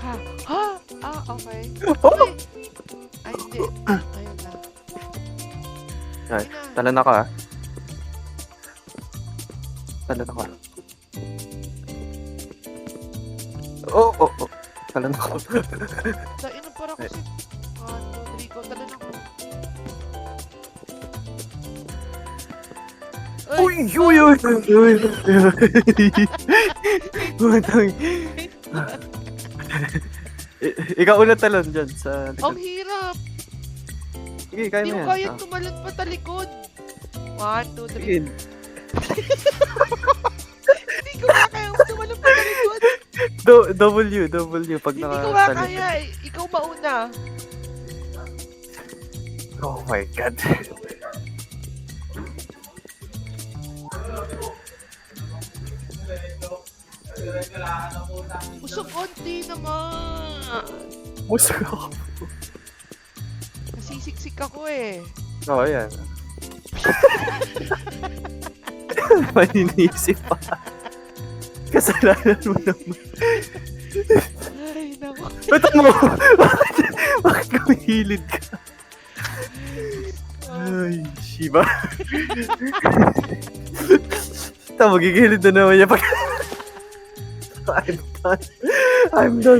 Ha? Ha? Ah, okay. Oh! Uy! Ay, hindi. Ayun na. Ay, Ayun na. talan ako ah. Talan ako. Oh, oh, oh. Talan ako. Tain na para kasi. 1, 2, 3, go. Tala na ko. Uy, uy, uy, uy, uy. Matang. Ikaw ulit talon dyan sa Ang likod. hirap. Sige, kaya Hindi mo ko yan. kaya tumalon pa talikod. 1, 2, 3. Sige. Hindi ko nga kaya tumalon pa talikod. W pag Hindi ko nga nakatalon. kaya. Ikaw mauna. Oh my God. Usok konti naman. Musag ako. Nasisiksik ako eh. Oo, yan. Maninisip pa. Kasalanan mo naman. Ay, naku. Ba't mo? Bakit kumihilid ka? Ay, Shiba. Magigilid na naman niya pag... I'm done. I'm done.